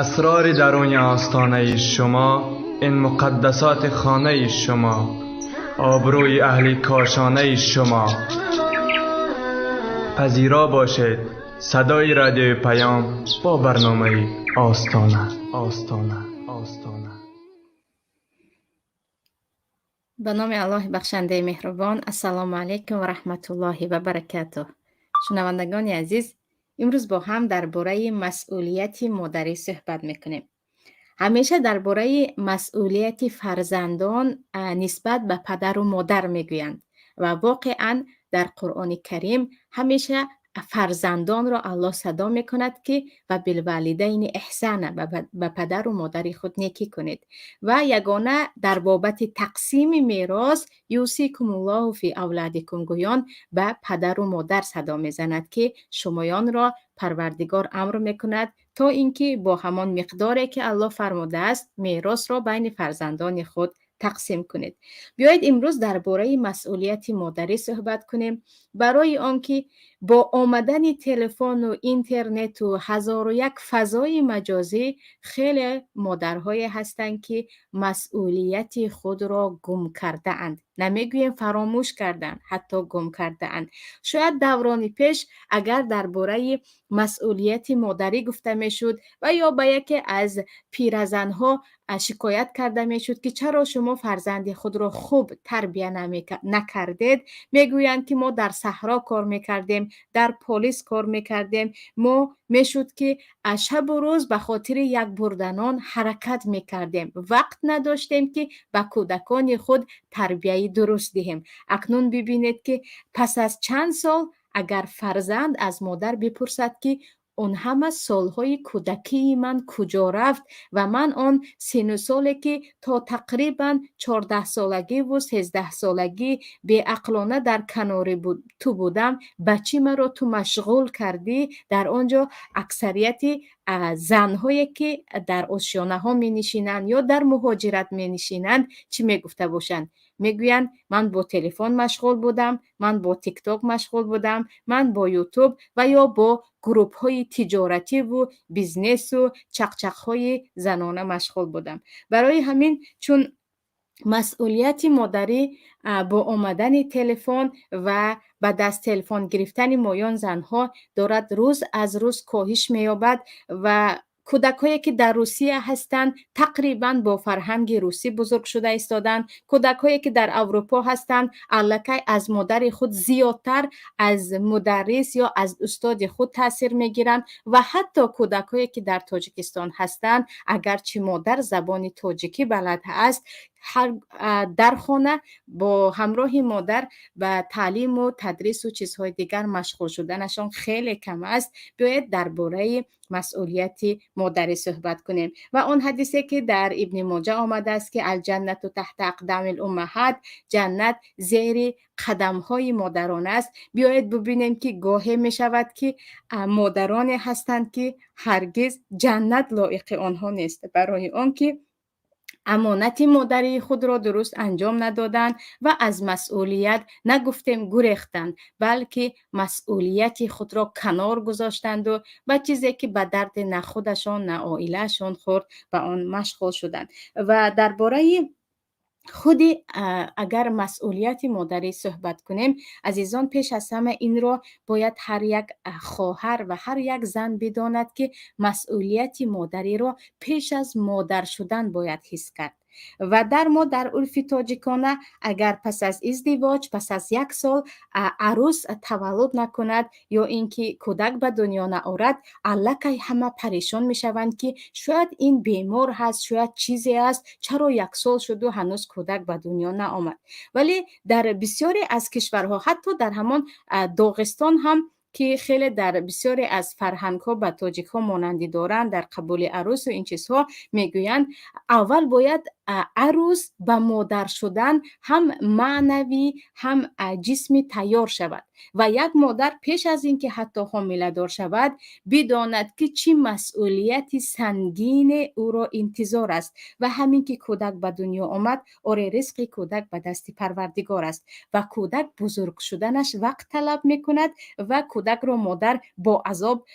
اسرار درون آستانه شما، این مقدسات خانه شما، آبروی اهل کاشانه شما. پذیرا باشید صدای رادیو پیام با برنامه آستانه. به نام الله بخشنده مهربان. السلام علیکم و رحمت الله و برکاته. شنوندگان عزیز، امروز با هم درباره مسئولیت مادری صحبت میکنیم. همیشه درباره مسئولیت فرزندان نسبت به پدر و مادر میگویند و واقعا در قرآن کریم همیشه فرزندان را الله صدا میکند که و بالوالدین احسانا، به پدر و مادر خود نیکی کنید. و یگانه در بابت تقسیم میراث یوصیکم الله فی اولادکم گویان به پدر و مادر صدا میزند که شمایان را پروردگار امر میکند تا اینکه با همان مقداری که الله فرموده است میراث را بین فرزندان خود تقسیم کنید. بیایید امروز درباره مسئولیت مادری صحبت کنیم، برای آنکه با آمدن تلفن و اینترنت و هزار و یک فضای مجازی خیلی مادرهای هستند که مسئولیت خود را گم کرده اند. نمیگویم فراموش کردن، حتی گم کرده اند. شاید دوران پیش اگر درباره مسئولیت مادری گفته میشد و یا به یکی از پیرزنها شکایت کرده میشد که چرا شما فرزند خود را خوب تربیت نکردید، میگویند که ما در صحرا کار میکردیم، در پلیس کار میکردیم، ما میشد که شب و روز به خاطر یک بردنان حرکت میکردیم، وقت نداشتیم که به کودکان خود تربیت درست دهیم. اکنون ببینید که پس از چند سال اگر فرزند از مادر بپرسد که اون همه سالهای کودکی من کجا رفت و من آن سن و سالی که تا تقریبا 14 سالگی و 13 سالگی به عقلانه در کنار تو بودم، بچه مرا تو مشغول کردی، در آنجا اکثریت زنهایی که در آشیانه ها می نشینند یا در مهاجرت می نشینند چی می گفته باشند؟ میگویند من با تلفن مشغول بودم، من با تیک تاک مشغول بودم، من با یوتیوب و یا با گروپ های تجارتی و بیزنس و چقچق های زنانه مشغول بودم. برای همین چون مسئولیت مادری با آمدن تلفن و به دست تلفن گرفتن مایان زنها دارد روز از روز کاهش می‌یابد و کودکایی که در روسیه هستند تقریبا با فرهنگ روسی بزرگ شده ایستادند. کودکایی که در اروپا هستند الکی از مادر خود زیادتر از مدرس یا از استاد خود تاثیر میگیرند و حتی کودکایی که در تاجیکستان هستند اگرچه مادر زبان تاجیکی بلد است، در خانه با همراه مادر به تعلیم و تدریس و چیزهای دیگر مشغول شدنشان خیلی کم است. باید درباره مسئولیت مادری صحبت کنیم و اون حدیثی که در ابن ماجه آمده است که الجنت تحت اقدام الامهات، جنت زیر قدم های مادران است. بیایید ببینیم که گاهی می شود که مادران هستند که هرگز جنت لایق آنها نیست، برای آنکه امانت مادری خود را درست انجام ندادند و از مسئولیت نگفتیم گریختند، بلکه مسئولیت خود را کنار گذاشتند و به چیزی که به درد نه خودشان نه عائله‌شان خورد به آن مشغول شدند. و درباره خودی اگر مسئولیت مادری صحبت کنیم عزیزان، پیش از همه این را باید هر یک خواهر و هر یک زن بداند که مسئولیت مادری را پیش از مادر شدن باید حس کرد. و در عرف تاجیکانه اگر پس از ازدواج پس از 1 سال عروس تولد نکند یا اینکه کودک به دنیا نآورد، الکی همه پریشان میشوند که شاید این بیمار هست، شاید چیزی است، چرا 1 سال شد و هنوز کودک به دنیا نآمد. ولی در بسیاری از کشورها، حتی در همان داغستان هم که خیلی در بسیاری از فرهنگ ها به تاجیک ها مانندی دارند، در قبول عروس و این چیزها میگویند اول باید عروس به مادر شدن هم معنوی هم جسمی تیار شود و یک مادر پیش از اینکه حتی حامله دار شود بداند که چی مسئولیت سنگین او را انتظار است و همین که کودک به دنیا آمد، رزق کودک به دست پروردگار است و کودک بزرگ شدنش وقت طلب میکند و کودک را مادر با عذاب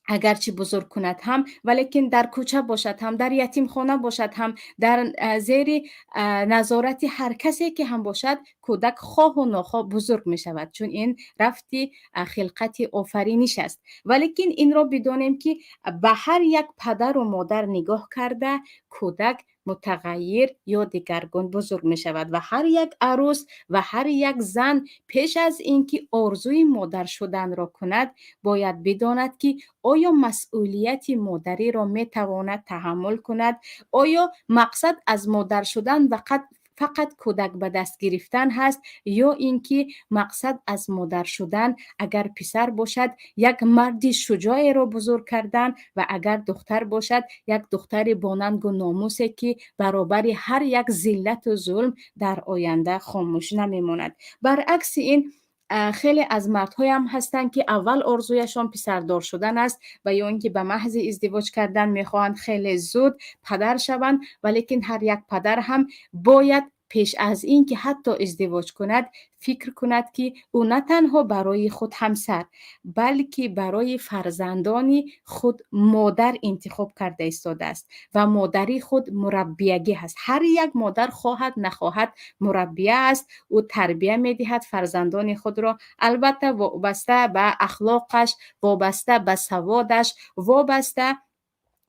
اگرچه بزرگ کند هم، ولیکن در کوچه باشد هم، در یتیم خانه باشد هم، در زیر نظارت هر کسی که هم باشد، کودک خواه و ناخواه بزرگ می شود، چون این رفتی خلقت آفرینش است. ولیکن این را بدانیم که به هر یک پدر و مادر نگاه کرده، کودک متغیر یا دیگرگون بزرگ می شود و هر یک عروس و هر یک زن پیش از اینکه آرزوی مادر شدن را کند، باید بداند که آیا مسئولیت مادری را می تواند تحمل کند؟ آیا مقصد از مادر شدن فقط کودک به دست گرفتن هست، یا اینکه مقصد از مادر شدن اگر پسر باشد یک مرد شجاع را بزرگ کردن و اگر دختر باشد یک دختر باننگ و ناموسی که برابر هر یک ذلت و ظلم در آینده خاموش نمیماند. برعکس این خیلی از مردهای هم هستند که اول آرزویشان پسردار شدن است و یا اینکه به محض ازدواج کردن میخواهند خیلی زود پدر شوند، ولیکن هر یک پدر هم باید پیش از این که حتی ازدواج کند فکر کند که او نه تنها برای خود همسر، بلکه برای فرزندان خود مادر انتخاب کرده ایستاده است و مادری خود مربیگی هست. هر یک مادر خواهد نخواهد مربیه است، او تربیه میدهد فرزندان خود را، البته وابسته به اخلاقش، وابسته به سوادش، وابسته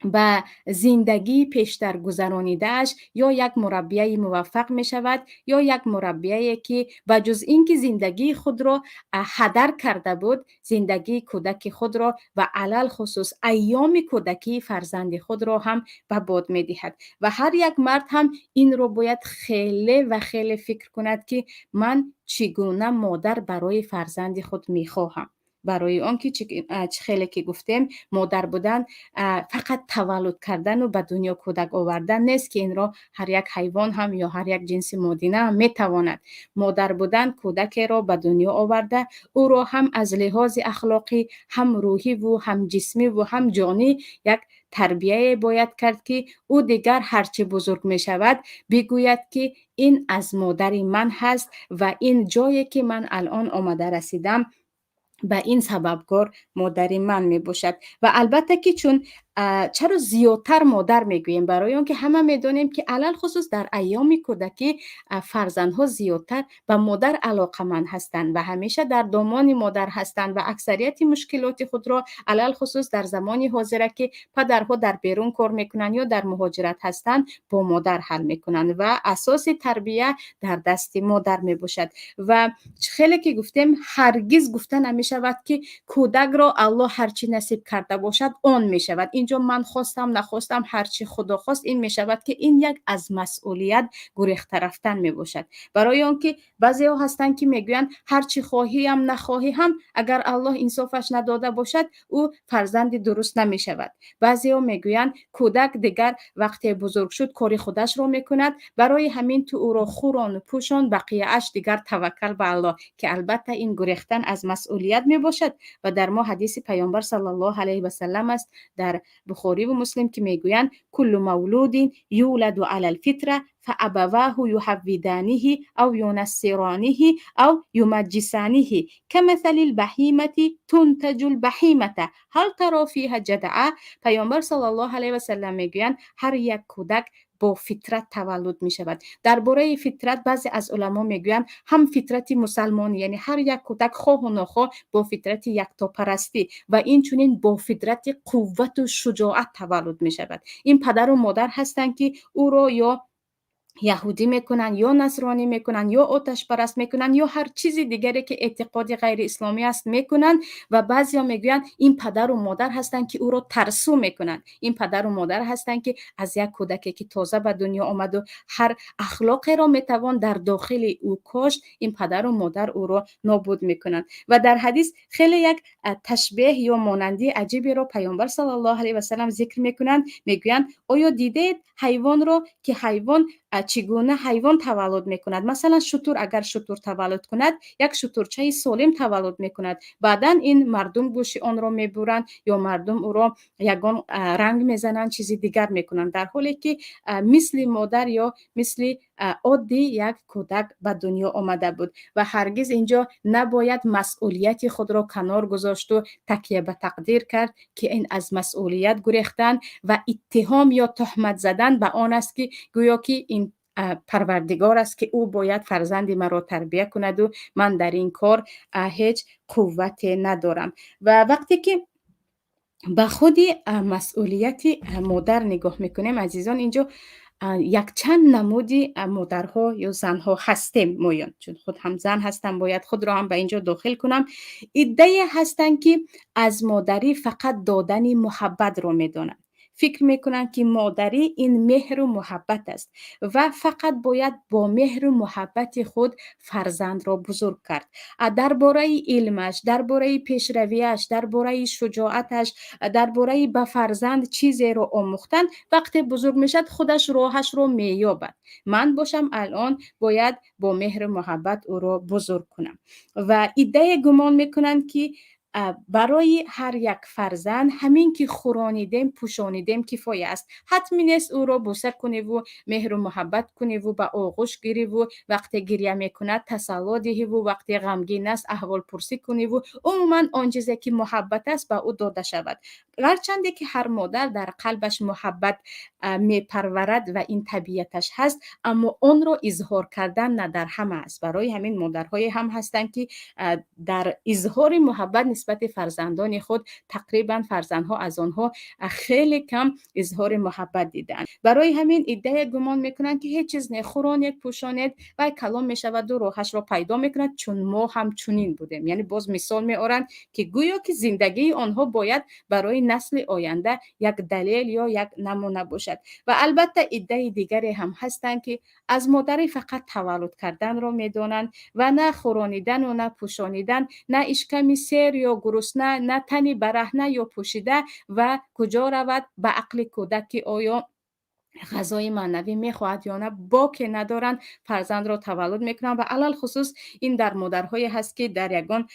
به زندگی پیشتر گذرانیدهش، یا یک مربیه موفق می شود یا یک مربیه که بجز اینکه زندگی خود را هدر کرده بود، زندگی کودک خود را و علل خصوص ایام کودکی فرزند خود را هم به باد می دهد. و هر یک مرد هم این رو باید خیلی و خیلی فکر کند که من چگونه مادر برای فرزند خود می خواهم. برای آنکه خیلی که گفتیم مادر بودن فقط تولد کردن و به دنیا کودک آوردن نیست که این را هر یک حیوان هم یا هر یک جنس مادینه هم میتواند. مادر بودن کودک را به دنیا آورده، او را هم از لحاظ اخلاقی، هم روحی و هم جسمی و هم جانی یک تربیه باید کرد که او دیگر هرچه بزرگ می شود بگوید که این از مادر من هست و این جایی که من الان آمده رسیدم به این سببکار مادر من می باشد. و البته که چون چرا زیادتر مادر میگوییم؟ برای اون که همه میدونیم که علل خصوص در ایام کودکی فرزندها زیادتر به مادر علاقمند هستند و همیشه در دامان مادر هستند و اکثریت مشکلات خود را علل خصوص در زمان حاضره که پدرها در بیرون کار میکنن یا در مهاجرت هستند با مادر حل میکنند و اساس تربیه در دست مادر می باشد. و خیلی که گفتیم هرگز گفته نمی شود که کودک را الله هرچی نصیب کرده باشد آن می شود. اینجا من خواستم نخواستم هرچی خدا خواست این می شود که این یک از مسئولیت گریخته رفتن می باشد. برای آنکه بعضی ها هستند که میگویند هرچی خواهی هم نخواهی هم اگر الله انصافش نداده باشد او فرزند درست نمی شود. بعضی ها میگویند کودک دیگر وقتی بزرگ شد کاری خودش را میکند، برای همین تو او را خوران و پوشان، بقیه اش دیگر توکل به الله، که البته این گریختن از مسئولیت می باشد. و در ما حدیث پیامبر صلی الله علیه و سلم است در بخاری و مسلم که میگویند کل مولود یولد علی الفطره فابواه یحودانه او ینصرانه او یمجسانه کمثل البهیمه تنتج البهیمه هل تری فیها جدعه. پیامبر صلی الله علیه و سلم میگویند هر یک کودک با فطرت تولد می شود. درباره فطرت بعضی از علما میگویند هم فطرت مسلمانی، یعنی هر یک کودک خواه و ناخواه با فطرت یکتاپرستی و این چنین با فطرت قوت و شجاعت تولد می شود. این پدر و مادر هستند که او را یا یهودی میکنن یا نصرانی میکنن یا آتش پرست میکنن یا هر چیز دیگری که اعتقاد غیر اسلامی است میکنن و بعضیا میگویند این پدر و مادر هستند که او را ترسو میکنن. این پدر و مادر هستند که از یک کودکی که تازه به دنیا آمد و هر اخلاقی را میتوان در داخل او کاشت، این پدر و مادر او را نابود میکنن. و در حدیث خیلی یک تشبیه یا مانندی عجیبی را پیامبر صلی الله علیه و سلم ذکر میکنند. میگویند آیا دیدید حیوان را که حیوان چگونه حیوان تولد میکند. مثلا شتر اگر شتر تولد کند، یک شترچه سالم تولد میکند، بعدا این مردم گوشت آن را میبرند یا مردم او را یگان رنگ میزنند، چیزی دیگر میکنند، در حالی که مثل مادر یا مثل عادی یک کودک به دنیا آمده بود و هرگز اینجا نباید مسئولیت خود را کنار گذاشت و تکیه به تقدیر کرد که این از مسئولیت گریختن و اتهام یا تهمت زدن به آن است که گویا که این پروردگار است که او باید فرزند مرا تربیت کند و من در این کار هیچ قوت ندارم. و وقتی که به خود مسئولیت مادر نگاه میکنیم عزیزان، اینجا یک چند نمودی مادرها یا زنها هستیم مویان، چون خود هم زن هستم باید خود را هم به اینجا داخل کنم. ایده هستن که از مادری فقط دادن محبت رو میدونن، فکر میکنن که مادری این مهر و محبت است و فقط باید با مهر و محبت خود فرزند را بزرگ کرد. درباره علمش، درباره پیشرویش، درباره شجاعتش، درباره به فرزند چیزی رو آموختن، وقتی بزرگ میشد خودش راهش رو مییابد. من باشم الان باید با مهر و محبت او را بزرگ کنم. و ایده گمان میکنن که برای هر یک فرزند همین که خورانیدیم پوشانیدیم کفایه است. حتمی نیست او را بوسه کنی و مهر و محبت کنی و به آغوش گیری و وقتی گریه میکند تسلی دهی و وقتی غمگین است احوال پرسی کنی و عموما آن چیزی که محبت است به او داده شود. گرچند که هر مادر در قلبش محبت میپرورد و این طبیعتش هست، اما اون را اظهار کردن نه در همه است. برای همین مادرهای هم هستند که در اظهار محبت نسبت فرزندان خود تقریبا فرزندها از آنها خیلی کم اظهار محبت دیدن. برای همین ایده گمان میکنن که هیچ چیز نخورانید پوشانید و کلام میشود و راهش را پیدا میکند، چون ما هم چنین بودیم. یعنی باز مثال میارن که گویا که زندگی آنها باید برای نسل آینده یک دلیل یا یک نمونه باشد. و البته ایده دیگری هم هستند که از مادری فقط تولد کردن را میدانند و نه خورانیدن و نه پوشانیدن، نه اشکمی سیر یا گرسنه، نه تنی برهنه یا پوشیده و کجا رود به عقل کودک که آیا غذای معنوی میخواهد یا نه، باک ندارن فرزند را تولد میکنن. و علل خصوص این در مادرهای هست که در یگان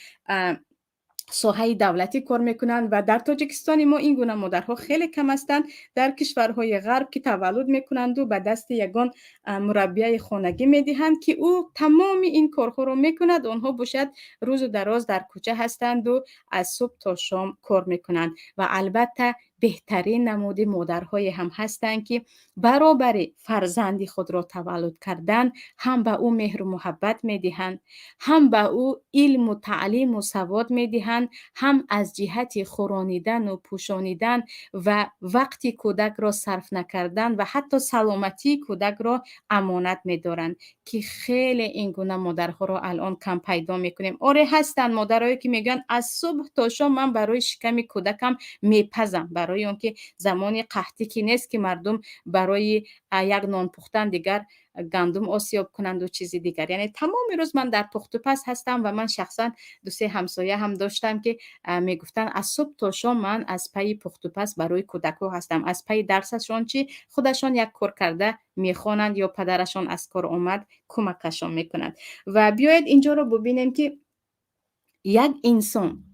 ساحه دولتی کار میکنن و در تاجیکستان ما این گونه مادرها خیلی کم هستند. در کشورهای غرب که تولد میکنند و به دست یگان مربیه خانگی میدهند که او تمام این کارها رو میکند، آنها باشد روز و دراز در کوچه هستند و از صبح تا شام کار میکنند. و البته بهترین نمود مادرهای هم هستند که برابر فرزندی خود را تولد کردن هم به او مهر و محبت میدهند، هم به او علم و تعلیم و سواد میدهند، هم از جهت خورانیدن و پوشانیدن و وقتی کودک را صرف نکردن و حتی سلامتی کودک را امانت میدارند که خیلی این گونه مادرها را الان کم پیدا میکنیم. آره هستند مادرایی که میگن از صبح تا شام من برای شکم کودکم میپزم، برای اون که زمانی قحطی که نیست که مردم برای یک نان پختن دیگر گندم آسیاب کنند و چیزی دیگر. یعنی تمام روز من در پخت و پز هستم و من شخصا دو سه همسایه هم داشتم که میگفتن از صبح تا شام من از پی پخت و پز برای کودک‌ها هستم، از پی درسشون چی خودشان یک کار کرده میخوانند یا پدرشان از کار آمد کمکشان میکنند. و بیاید اینجا رو ببینیم که یک انسان،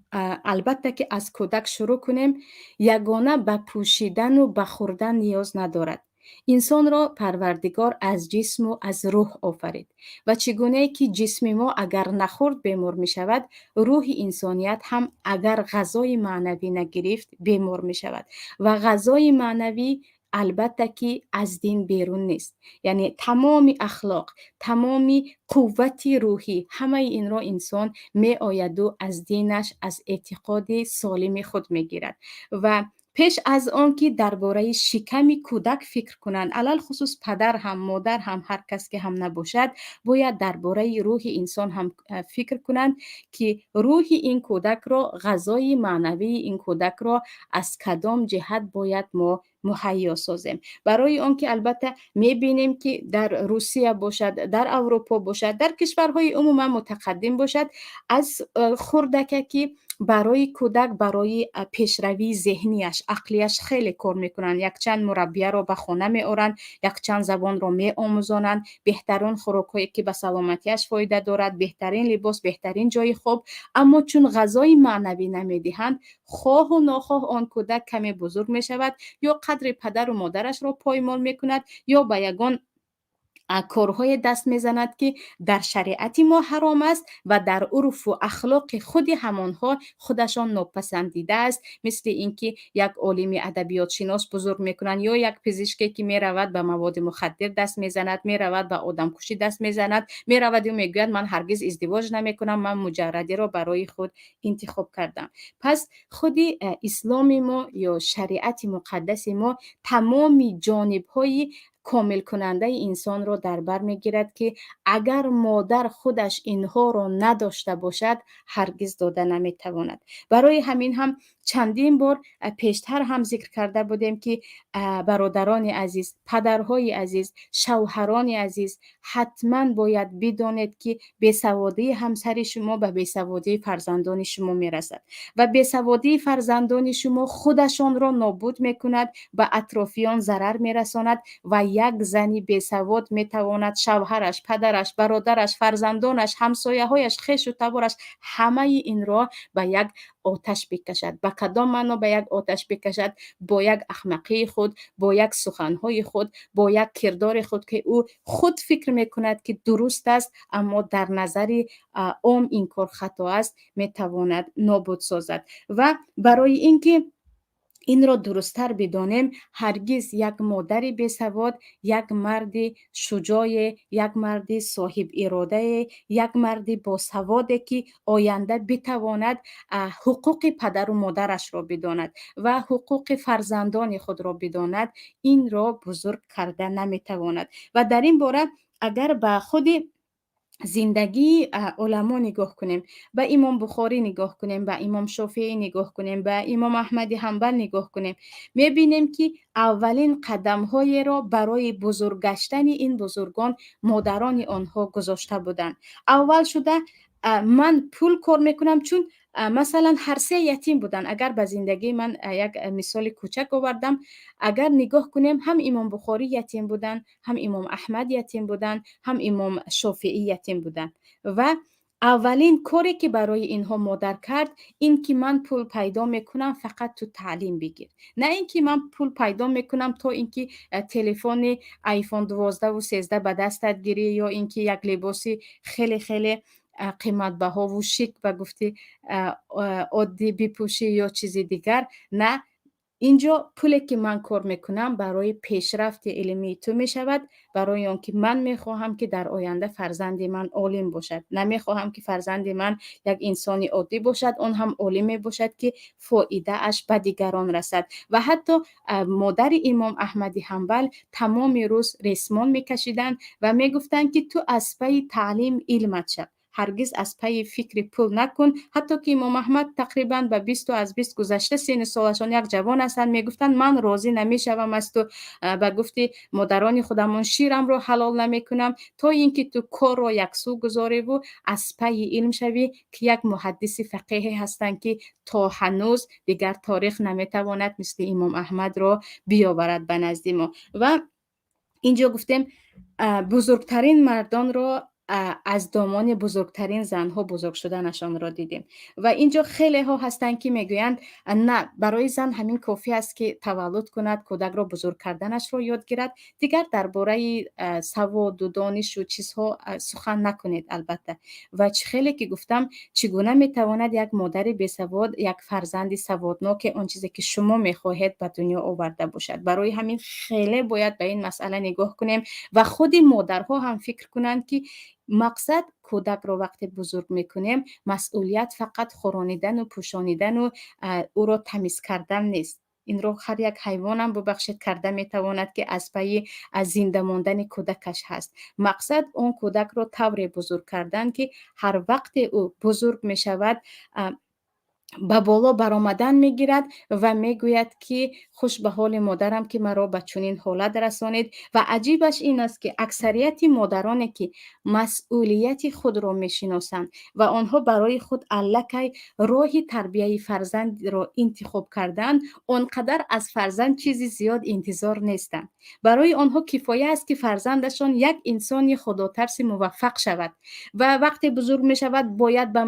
البته که از کودک شروع کنیم، یگانه به پوشیدن و به خوردن نیاز ندارد. انسان را پروردگار از جسم و از روح آفرید و چگونه که جسم ما اگر نخورد بیمار می شود، روح انسانیت هم اگر غذای معنوی نگرفت بیمار می شود. و غذای معنوی البته که از دین بیرون نیست، یعنی تمام اخلاق، تمام قوت روحی، همه این را انسان می آید و از دینش، از اعتقاد سالم خود می گیرد. و پیش از آن که درباره شکم کودک فکر کنند، علل خصوص پدر هم مادر هم هر کس که هم نباشد، باید درباره روح انسان هم فکر کنند که روح این کودک را، غذای معنوی این کودک را از کدام جهت باید ما مهیا سازیم. برای آن که البته میبینیم که در روسیه باشد، در اروپا باشد، در کشورهای عموما متقدم باشد، از خوردک که برای کودک برای پیشروی ذهنیش عقلیش خیلی کار میکنن. یک چند مربیه رو به خانه میارن، یک چند زبان رو میآموزانند، بهترین خوراکایی که به سلامتیش فایده دارد، بهترین لباس، بهترین جای خوب. اما چون غذای معنوی نمیدهند، خواه و ناخواه آن کودک کمی بزرگ میشود، یا قدر پدر و مادرش را پایمال میکند، یا به یگان کارهای دست میزند که در شریعت ما حرام است و در عرف و اخلاق خود همانها خودشان ناپسندیده است. مثل اینکه یک عالم ادبیات شناس بزرگ میکنند، یا یک پزشکی که میرود به مواد مخدر دست میزند، میرود به آدم کشی دست میزند، میرود و میگوید من هرگز ازدواج نمیکنم، من مجردی را برای خود انتخاب کردم. پس خود اسلام ما یا شریعت مقدس ما تمام جانب های کامل کننده انسان را در بر میگیرد که اگر مادر خودش اینها را نداشته باشد هرگز داده نمیتواند. برای همین هم چندین بار پیشتر هم ذکر کرده بودیم که برادران عزیز، پدرهای عزیز، شوهران عزیز، حتما باید بدانید که بیسوادی همسر شما به بیسوادی فرزندان شما میرسد و بیسوادی فرزندان شما خودشان را نابود میکند، به اطرافیان ضرر میرساند و یک زنی بیسواد میتواند شوهرش، پدرش، برادرش، فرزندانش، همسایه‌هایش، خویش و تبارش همه این را به یک آتش بکشد. به کدام معنا به یک آتش بکشد؟ با یک احمقی خود، با یک سخنهای خود، با یک کردار خود که او خود فکر میکند که درست است اما در نظر عام این کار خطا است، میتواند نابود سازد. و برای اینکه این را درستتر بدانیم، هرگز یک مادر بیسواد یک مرد شجاع، یک مرد صاحب اراده، یک مرد باسواده که آینده بتواند حقوق پدر و مادرش را بداند و حقوق فرزندان خود را بداند، این را بزرگ کرده نمیتواند. و در این باره اگر به خود زندگی علما نگاه کنیم، به امام بخاری نگاه کنیم، به امام شافعی نگاه کنیم، به امام احمد حنبل نگاه کنیم، میبینیم که اولین قدم های را برای بزرگ گشتن این بزرگان مادران آنها گذاشته بودند. اول شده من پول کار میکنم، چون مثلا هر سه یتیم بودن. اگر به زندگی من یک مثال کوچک آوردم، اگر نگاه کنیم هم امام بخاری یتیم بودن، هم امام احمد یتیم بودن، هم امام شافعی یتیم بودن. و اولین کاری که برای اینها مادر کرد این که من پول پیدا میکنم فقط تو تعلیم بگیر، نه اینکه من پول پیدا میکنم تا اینکه تلفن آیفون 12 و 13 به دستت گیری، یا اینکه یک لباسی خیلی خیلی قیمت بها و شیک و گفتی عادی بپوشی یا چیزی دیگر. نه، اینجا پولی که من کار میکنم برای پیشرفت علمی تو میشود، برای آن که من میخواهم که در آینده فرزند من عالم باشد، نمیخواهم که فرزند من یک انسانی عادی باشد، اون هم عالمی باشد که فایده اش به دیگران رسد. و حتی مادر امام احمد حنبل تمام روز ریسمان میکشیدن و میگفتن که تو از پی تعلیم علمت شد، هرگز از پی فکر پول نکن. حتی که امام احمد تقریبا به 20 از 20 گذشته سن سالشان یک جوان هستند، میگفتند من راضی نمیشوم از تو، به گفتی مادران خودمون شیرم رو حلال نمیکنم تا اینکه تو کار رو یک سو گذاری و از پی علم شوی، که یک محدث فقیه هستند که تا هنوز دیگر تاریخ نمیتواند مثل امام احمد رو بیاورد به نزد ما. و اینجا گفتیم بزرگترین مردان را از دامان بزرگترین زنها بزرگ شدنشان را دیدیم. و اینجا خیلی ها هستند که میگویند نه، برای زن همین کافی است که تولد کند، کودک را بزرگ کردنش را یاد گیرد، دیگر درباره سواد و دانش و چیزها سخن نکنید. البته و خیلی که گفتم چگونه میتواند یک مادر بیسواد یک فرزند سوادناک آن چیزی که شما میخواهید به دنیا آورده باشد. برای همین خیلی باید به این مسئله نگاه کنیم و خود مادرها هم فکر کنند که مقصد کودک رو وقتی بزرگ میکنیم مسئولیت فقط خورانیدن و پوشانیدن و او را تمیز کردن نیست. این رو هر یک حیوان هم ببخشید کرده میتواند که از پی از زنده ماندن کودکش هست. مقصد اون کودک رو طور بزرگ کردن که هر وقت او بزرگ میشود ба боло баромадан мегирад ва мегӯяд ки хуш ба ҳоли модарам ки маро ба чунин ҳолат расонид. Ва аҷибаш ин аст ки аксарияти модароне ки масъулияти худро мешиносанд ва онҳо барои худ аллакай роҳи тарбияи фарзандро интихоб кардаанд, он қадар аз фарзанд чизи зиёд интизор нестанд. Барои онҳо кифоя аст ки фарзандашон як инсони худотарси муваффақ шавад ва вақте бузург мешавад бояд ба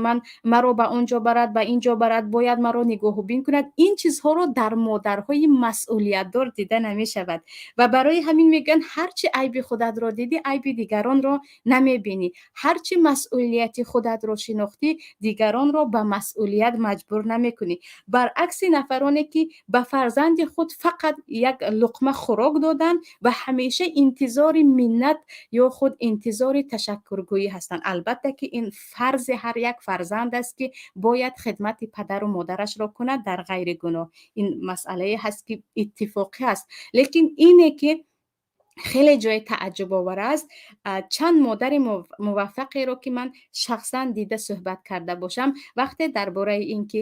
маро ба он ҷо барад, ба ин ҷо барад, бояд маро нигоҳубин кунад. Ин чизҳоро дар модарҳои масъулиятдор дида намешавад ва барои ҳамин мегӯянд ҳар чӣ айби худатро дидӣ, айби дигаронро намебинӣ. Ҳар чӣ масъулияти худатро шинохтӣ, дигаронро ба масъулият маҷбур намекунӣ. Баръакси нафароне ки ба фарзанди худ фақат як луқма хӯрок доданд ва ҳамеша интизори миннат ё худ интизори ташаккургӯӣ ҳастанд. Албатта ки ин фарзи ҳар як фарзанд аст ки бояд хидмати падару модарашро кунад дар ғайри гуноҳ. Ин масъалае ҳаст ки иттифоқӣ аст. Лекин ине ки хеле ҷои тааҷҷубовар аст, чанд модари муваффақеро ки ман шахсан дида суҳбат карда бошам, вақте дар бораи ин ки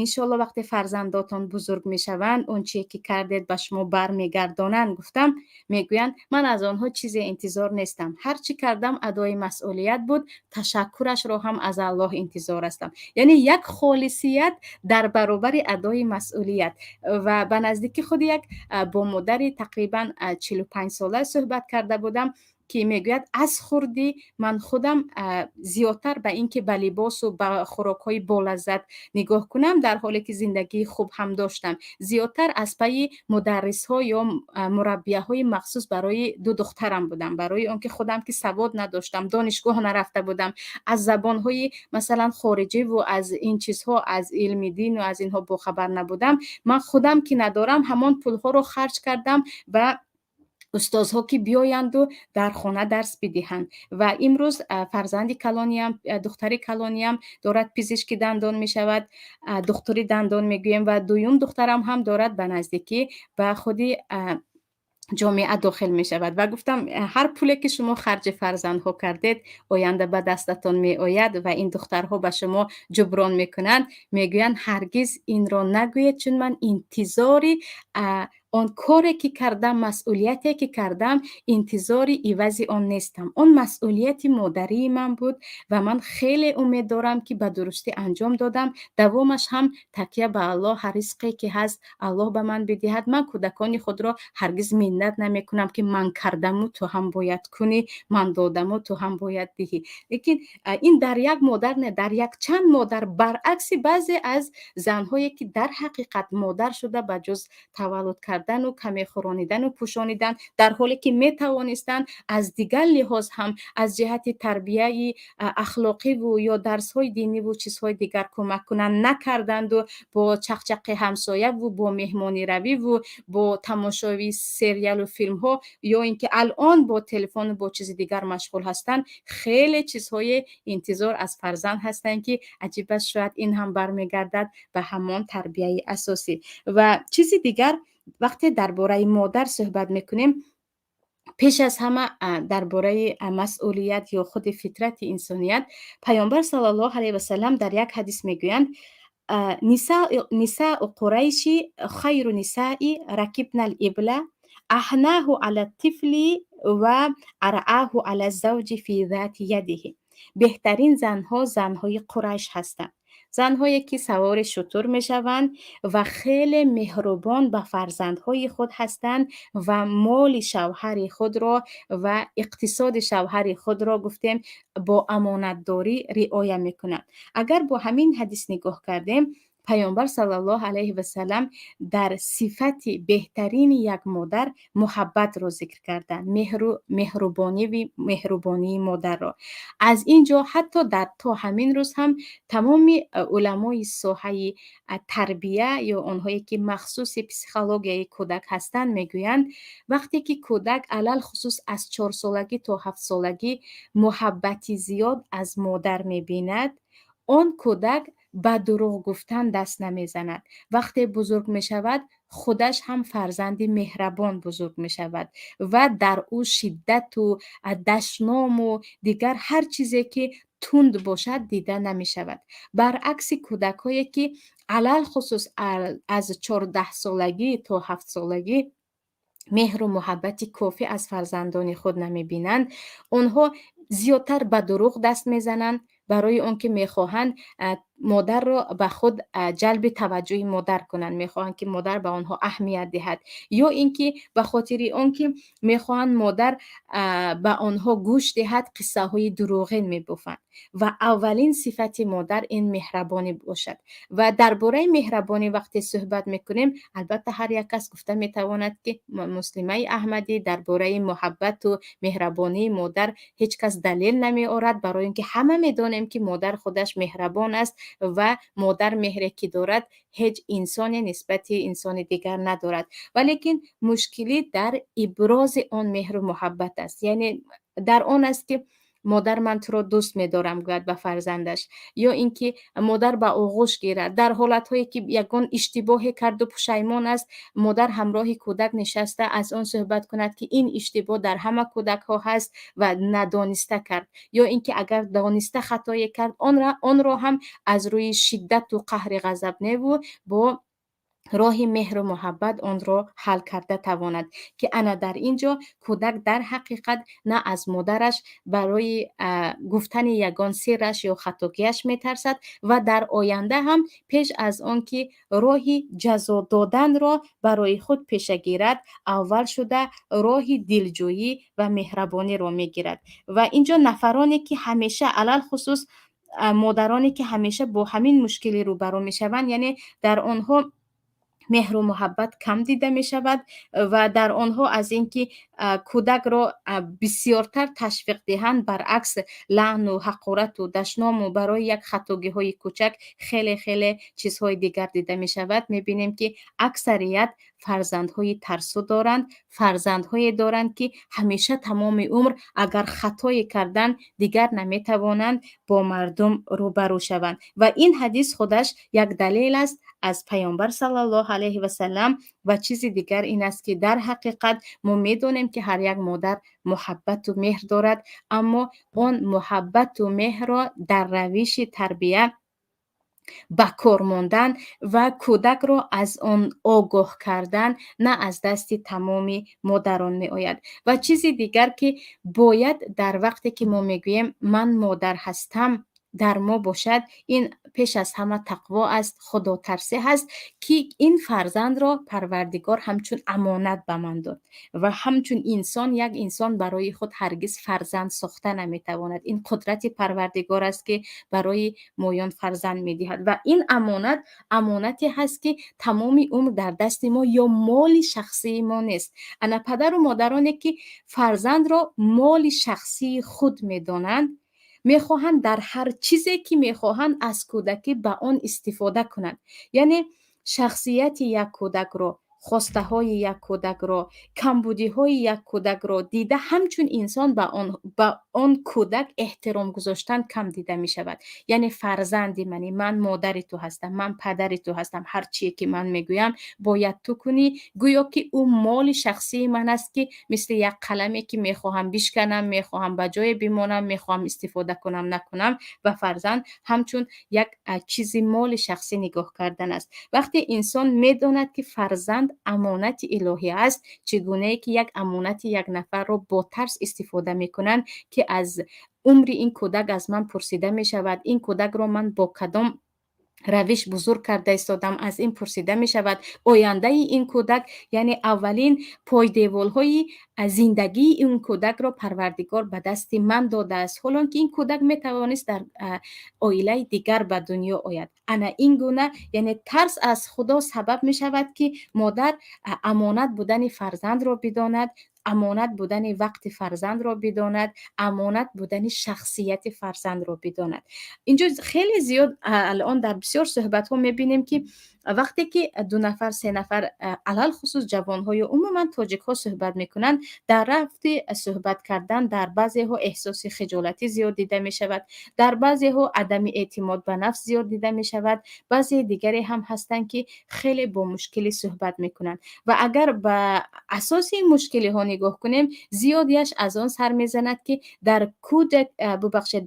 иншоалло вақте фарзандотон бузург мешаванд, он чие ки кардед ба шумо бармегардонанд, гуфтам, мегӯянд ман аз онҳо чизе интизор нестам. Ҳар чӣ кардам адои масъулият буд, ташаккурашро ҳам аз Аллоҳ интизор ҳастам. Яъне як холисият дар баробари адои масъулият. Ва ба наздики худи як бо модари тақрибан 45 сола суҳбат карда будам, ки мегӯяд аз хурдӣ ман худам зиёдтар ба ин ки ба либосу ба хӯрокҳои болаззат нигоҳ кунам, дар ҳоле ки зиндагии хуб ҳам доштам, зиёдтар аз пайи мударрисҳо ё мураббияҳои махсус барои ду духтарам будам. Барои он ки худам ки савод надоштам, донишгоҳ нарафта будам, аз забонҳои масалан хориҷиву аз ин чизҳо, аз илми дину аз инҳо бохабар набудам. Ман худам ки надорам, ҳамон пулҳоро харҷ кардам ба устозҳо ки биёянду дар хона дарс бидиҳанд. Ва имрӯз фарзанди калониам, духтари калониам дорад пизишки дандон мешавад, духтури дандон мегӯем ва дуюм духтарам ҳам дорад ба наздикӣ ба худи ҷомеа дохил мешавад. Ва гуфтам ҳар пуле ки шумо харҷи фарзандҳо кардед, оянда ба дастатон меояд ва ин духтарҳо ба шумо ҷуброн мекунанд. Мегӯянд ҳаргиз инро нагӯед, чун ман интизори он коре ки кардам, масъулияте ки кардам, интизори ивази он нестам. Он масъулияти модарии ман буд ва ман хеле умед дорам ки ба дурустӣ анҷом додам. Давомаш ҳам такя ба Аллоҳ, ҳар ризқе ки ҳаст Аллоҳ ба ман бидиҳад. Ман кӯдакони худро ҳаргиз миннат намекунам ки ман кардаму ту ҳам бояд кунӣ, ман додаму ту ҳам бояд диҳӣ. Лекин ин дар як модар не, дар якчанд модар, баръакси баъзе аз занҳое ки дар ҳақиқат модар шуда ба ҷуз таваллуд кардану каме хӯронидану пӯшонидан, дар ҳоле ки метавонистанд аз дигар лиҳоз ҳам аз ҷиҳати тарбияи ахлоқиву ё дарсҳои диниву чизҳои дигар кӯмак кунанд, накарданду бо чақчақи ҳамсояву бо меҳмониравиву бо тамошои сериалу филмҳо ё ин ки алон бо телефону бо чизи дигар машғул ҳастанд. Хеле чизҳои интизор аз фарзанд ҳастанд ки аҷибаш шояд ин ҳам бармегардад ба ҳамон тарбияи асосӣ. Ва чизи дигар, вақте дар бораи модар суҳбат мекунем, пеш аз ҳама дар бораи масъулият ё худи фитрати инсоният, паёмбар саллаллоҳу алайҳи васаллам дар як ҳадис мегӯянд: нисаъу қурайши хайру нисаи ракибнал ибла аҳнаҳу ала тифли ва аръаҳу ала завҷи фи зати ядиҳи. беҳтарин занҳо занҳои қурайш ҳастанд. занҳое ки савори шутур мешаванд ва хеле меҳрубон ба фарзандҳои худ ҳастанд ва моли шавҳари худро ва иқтисоди шавҳари худро гуфтем бо амонатдорӣ риоя мекунанд. Агар бо ҳамин ҳадис нигоҳ кардем, паёмбар саллаллоҳу алайҳи васаллам дар сифати беҳтарини як модар муҳаббатро зикр карданд, меҳрубонии модарро. аз ин ҷо ҳатто дар то ҳамин рӯз ҳам тамоми уламои соҳаи тарбия ё онҳое ки махсуси психологияи кӯдак ҳастанд мегӯянд, вақте ки кӯдак алалхусус аз 4-солагӣ то 7-солагӣ муҳаббати зиёд аз модар мебинад, он кӯдак ба дурӯғ гуфтан даст намезанад. Вақте бузург мешавад, خودش هم فرزند مهربان بزرگ می شود و در او شدت و دشنام و دیگر هر چیزی که تند باشد دیده نمی شود. برعکس کودکایی که علل خصوص از 14 سالگی تا 7 سالگی مهر و محبت کافی از فرزندان خود نمی بینند، آنها زیادتر به دروغ دست میزنند برای آنکه میخواهند مادر را به خود جلب توجه مادر کنند، میخواهند که مادر به آنها اهمیت دهد، یا اینکه به خاطر آنکه میخواهند مادر به آنها گوش دهد قصه های دروغین میبافند و اولین صفت مادر این مهربانی باشد. و درباره مهربانی وقتی صحبت میکنیم، البته هر یک کس گفته میتواند که مسلمه احمدی درباره محبت و مهربانی مادر هیچ کس دلیل نمی آورد، برای اینکه همه میدانیم که مادر خودش مهربان است و مادر مهری که دارد هیچ انسانی نسبت انسان دیگر ندارد. ولیکن مشکلی در ابراز آن مهر و محبت است، یعنی در آن است که مادر من تو را دوست می‌دارم گوید به فرزندش، یا اینکه مادر به آغوش گیرد در حالت‌هایی که یگان اشتباهی کرد و پشیمان است، مادر همراه کودک نشسته از آن صحبت کند که این اشتباه در همه کودک‌ها هست و ندانسته کرد، یا اینکه اگر دانسته خطایی کرد آن را هم از روی شدت و قهر غضب نبو با راه مهر و محبت آن را حل کرده تواند که انا در اینجا کودک در حقیقت نه از مادرش برای گفتن یگان سرش یا خطاگیش میترسد و در آینده هم پیش از آن که راهی جزا دادن را برای خود پیش گیرد، اول شده راهی دلجویی و مهربانی را میگیرد. و اینجا نفرانی که همیشه علل خصوص مادرانی که همیشه با همین مشکلی روبرو میشوند، یعنی در آنها مهر و محبت کم دیده می شود و در آنها از اینکه کودک را بسیارتر تشویق دهند، برعکس لعن و حقارت و دشنام و برای یک خطاگی های کوچک خیلی خیلی چیزهای دیگر دیده می شود. می بینیم که اکثریت فرزندهای ترسو دارند، فرزندهای دارند که همیشه تمام عمر اگر خطایی کردن دیگر نمی توانند با مردم روبرو شوند و این حدیث خودش یک دلیل است از پیامبر صلی الله علیه و سلم. و چیز دیگر این است که در حقیقت ما میدونیم که هر یک مادر محبت و مهر دارد، اما آن محبت و مهر را در روش تربیت به کار ماندن و کودک را از آن آگاه کردن نه از دست تمامی مادران می آید. و چیزی دیگر که باید در وقتی که ما میگوییم من مادر هستم در ما باشد، این پیش از همه تقوا است، خدا ترسی هست که این فرزند را پروردگار همچون امانت به من داد و همچون انسان یک انسان برای خود هرگز فرزند ساخته نمیتواند. این قدرت پروردگار است که برای مایان فرزند میدهد و این امانتی هست که تمام عمر در دست ما یا مال شخصی ما نیست. انا پدر و مادرانی که فرزند را مال شخصی خود میدانند، میخواهند در هر چیزی که میخواهند از کودکی به آن استفاده کنند، یعنی شخصیت یک کودک را، خواسته های یک کودک را، کمبودی های یک کودک را دیده همچون انسان به آن کودک احترام گذاشتن کم دیده می شود. یعنی فرزندی منی، من مادر تو هستم، من پدر تو هستم، هر چیه که من میگویم باید تو کنی، گویا که او مال شخصی من است که مثل یک قلمی که میخواهم بشکنم، میخواهم به جای بمانم، میخواهم استفاده کنم نکنم. و فرزند همچون یک چیزی مال شخصی نگاه کردن است. وقتی انسان میداند که فرزند امانت الهی است، چگونه که یک امانت یک نفر را با ترس استفاده میکنند که از عمر این کودک از من پرسیده می شود، این کودک را من با کدام روش بزرگ کرده استادم از این پرسیده می شود، آینده این کودک، یعنی اولین پایدیوال های زندگی این کودک را پروردگار به دست من داده است، حالان که این کودک می توانست در عائله دیگر به دنیا آید. انا این گونه یعنی ترس از خدا سبب می شود که مادر امانت بودن فرزند را بداند، امانت بودن وقت فرزند را بداند، امانت بودن شخصیت فرزند را بداند. اینجا خیلی زیاد الان در بسیار صحبت ها میبینیم که وقتی که 2 نفر 3 نفر علل خصوص جوان‌های عموما تاجیک‌ها صحبت میکنند، در رفت صحبت کردن در بعضی ها احساس خجالتی زیاد دیده می شود، در بعضی ها عدم اعتماد به نفس زیاد دیده می شود، بعضی دیگری هم هستند که خیلی با مشکلی صحبت میکنند و اگر به اساس این مشکلی ها نگاه کنیم، زیادیش از آن سر میزند که در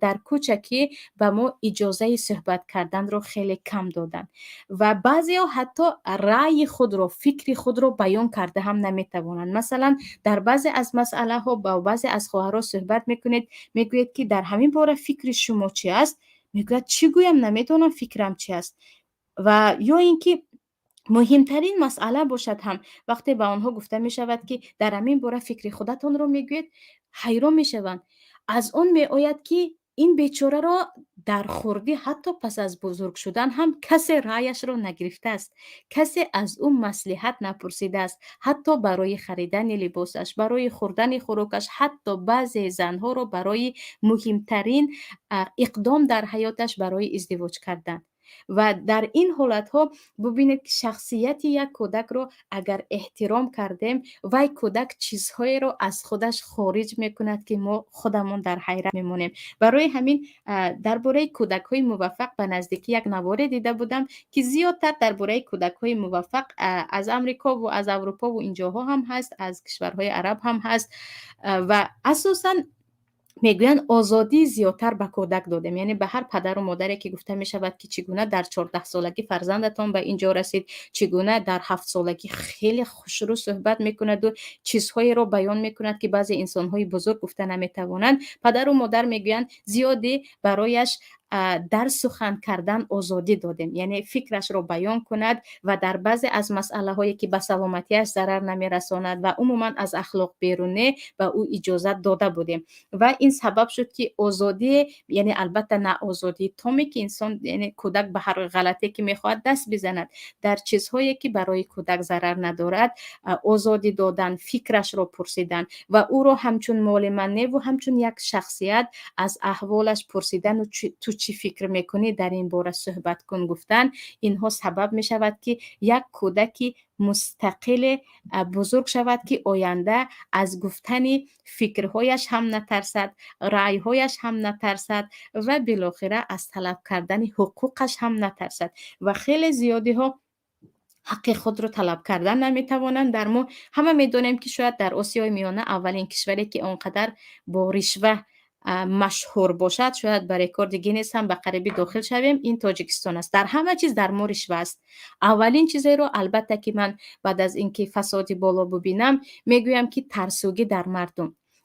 در کوچکی به ما اجازه صحبت کردن رو خیلی کم دادن و بعضی ها حتی رأی خود رو، فکر خود رو بیان کرده هم نمیتوانند. مثلا در بعضی از مسئله ها با بعضی از خواهرها صحبت میکنید، میگوید که در همین باره فکر شما چی است؟ میگوید چی گویم، نمیتونم فکرم چی است. و یا اینکه مهمترین مسئله باشد هم وقتی به آنها گفته می شود که در همین باره فکر خودتان رو میگوید، حیران می شوند. از اون می آید که این بیچاره را در خردی حتی پس از بزرگ شدن هم کسی رأیش را نگرفته است، کسی از اون مصلحت نپرسیده است، حتی برای خریدن لباسش، برای خوردن خوراکش، حتی بعضی زنها را برای مهمترین اقدام در حیاتش برای ازدواج کردن. و در این حالت ها ببینید که شخصیت یک کودک رو اگر احترام کردیم، وای کودک چیزهایی رو از خودش خارج میکند که ما خودمون در حیرت میمونیم. برای همین درباره کودک های موفق به نزدیکی یک نوار دیده بودم که زیادتر درباره کودک های موفق از امریکا و از اروپا و اینجاها هم هست، از کشورهای عرب هم هست و اساساً میگویند آزادی زیادتر به کودک دادیم. یعنی به هر پدر و مادری که گفته می شود که چگونه در 14 سالگی فرزندتان به اینجا رسید، چگونه در 7 سالگی خیلی خوشرو صحبت میکند و چیزهایی رو بیان میکند که بعضی انسانهای بزرگ گفته نمیتوانند، پدر و مادر میگویند زیادی برایش در سخن کردن آزادی دادیم، یعنی فکرش رو بیان کند و در بعضی از مسئله هایی که به سلامتیش ضرر نمیرساند و عموما از اخلاق بیرونه به او اجازه داده بودیم و این سبب شد که آزادی، یعنی البته نه آزادی تامی که انسان، یعنی کودک به هر غلطی که میخواهد دست بزند، در چیزهایی که برای کودک ضرر ندارد آزادی دادن، فکرش رو پرسیدن و او رو همچون معلمانه و همچون یک شخصیت از احوالش پرسیدن و تو چی فکر میکنی در این باره صحبت کن گفتن. اینها سبب می شود که یک کودکی مستقل بزرگ شود که آینده از گفتن فکرهایش هم نترسد، رأیهایش هم نترسد و بالاخره از طلب کردن حقوقش هم نترسد و خیلی زیادی ها حق خود رو طلب کردن نمیتوانند. در ما همه میدونیم که شاید در آسیای میانه اولین کشوری که آنقدر با رشوه مشهور باشد، شاید به رکورد گینس هم به قریبی داخل شویم، این تاجیکستان است. در همه چیز در ما رشوه است. اولین چیزی رو البته که من بعد از اینکه فسادی بالا ببینم میگویم که ترسوگی در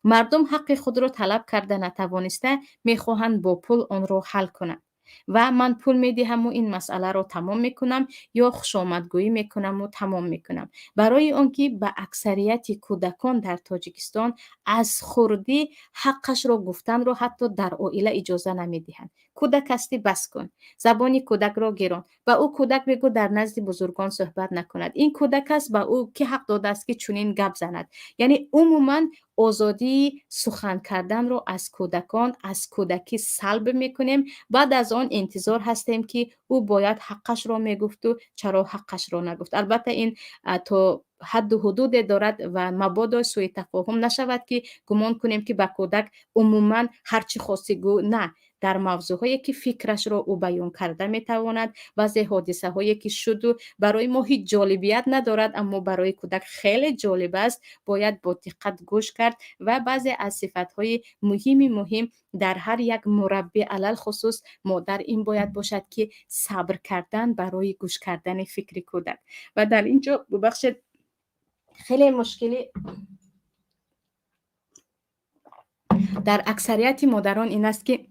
مردم حق خود رو طلب کرده نتوانسته، میخواهند با پول آن رو حل کنند و من پول میدهم و این مسئله رو تمام میکنم یا خوشامدگویی میکنم و تمام میکنم. برای آنکه به اکثریت کودکان در تاجیکستان از خردی حقش رو گفتن رو حتی در عائله اجازه نمیدهند. کودک هستی بس کن، زبانی کودک را گیران، با او کودک بگو در نزد بزرگان صحبت نکند، این کودک است با او که حق داده است که چنین گپ زند. یعنی عموما آزادی سخن کردن رو از کودکان از کودکی سلب میکنیم، بعد از آن انتظار هستیم که او باید حقش رو میگفت و چرا حقش رو نگفت. البته این تا حد و حدود دارد و مبادا سوء تفاهم نشود که گمان کنیم که به کودک عموما هرچی خواستی گو، نه، در موضوعهایی که فکرش را او بیان کرده میتواند، بعضی حادثه هایی که شد و برای ما هیچ جالبیت ندارد اما برای کودک خیلی جالب است، باید با دقت گوش کرد و بعضی از صفت های مهم در هر یک مربی علل خصوص مادر این باید باشد که صبر کردن برای گوش کردن فکر کودک. و در اینجا ببخشید خیلی مشکلی در اکثریت مادران این است که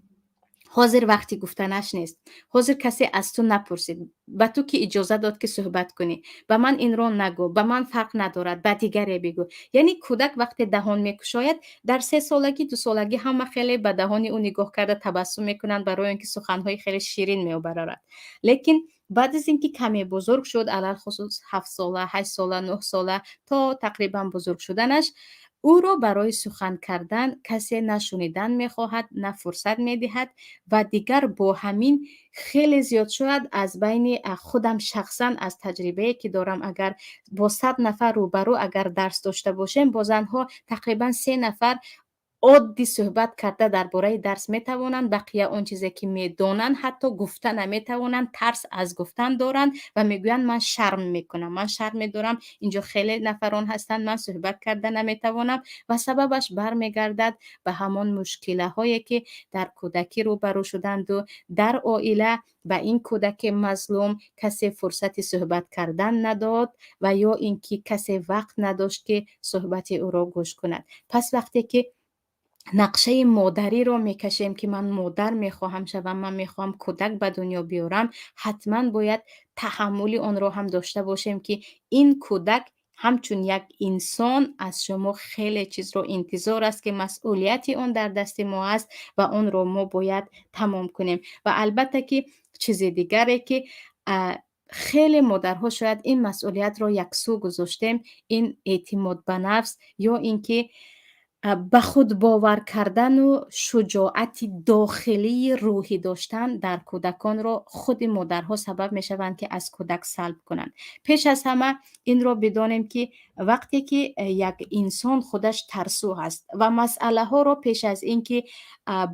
حاضر وقتی گفتنش نیست، حاضر کسی از تو نپرسید، به تو که اجازه داد که صحبت کنی، به من این رو نگو، به من فرق ندارد، به دیگری بگو. یعنی کودک وقتی دهان میکشاید در 3 سالگی 2 سالگی همه خیلی به دهان او نگاه کرده تبسم میکنند برای اینکه سخنهای خیلی شیرین میآورد. لیکن بعد از اینکه کمی بزرگ شد، علل خصوص 7 ساله 8 ساله 9 ساله تا تقریبا بزرگ شدنش، او را برای سخن کردن کسی نه شنیدن میخواهد نه فرصت میدهد و دیگر با همین خیلی زیاد شاید از بین خودم شخصا از تجربه که دارم اگر با 100 نفر روبرو اگر درس داشته باشیم با زنها تقریبا 3 نفر عادی صحبت کرده درباره درس میتوانند، بقیه اون چیزی که میدونن حتی گفته نمیتوانند، ترس از گفتن دارند و میگویند من شرم میکنم، من شرم میدارم، اینجا خیلی نفران هستند، من صحبت کرده نمیتوانم و سببش برمیگردد به همان مشکل هایی که در کودکی روبرو شدند و در عائله به این کودک مظلوم کسی فرصت صحبت کردن نداد و یا اینکه کسی وقت نداشت که صحبت او را گوش کند. پس وقتی که نقشه مادری رو میکشیم که من مادر میخواهم شوم، من میخواهم کودک به دنیا بیارم، حتما باید تحمل آن رو هم داشته باشیم که این کودک همچون یک انسان از شما خیلی چیز رو انتظار است که مسئولیت اون در دست ما است و اون رو ما باید تمام کنیم. و البته که چیز دیگره که خیلی مادرها شاید این مسئولیت رو یک سو گذاشتیم، این اعتماد به نفس یا اینکه به خود باور کردن و شجاعت داخلی روحی داشتن در کودکان را خود مادرها سبب می شوند که از کودک سلب کنند. پیش از همه این را بدانیم که وقتی که یک انسان خودش ترسو هست و مسئله ها را پیش از اینکه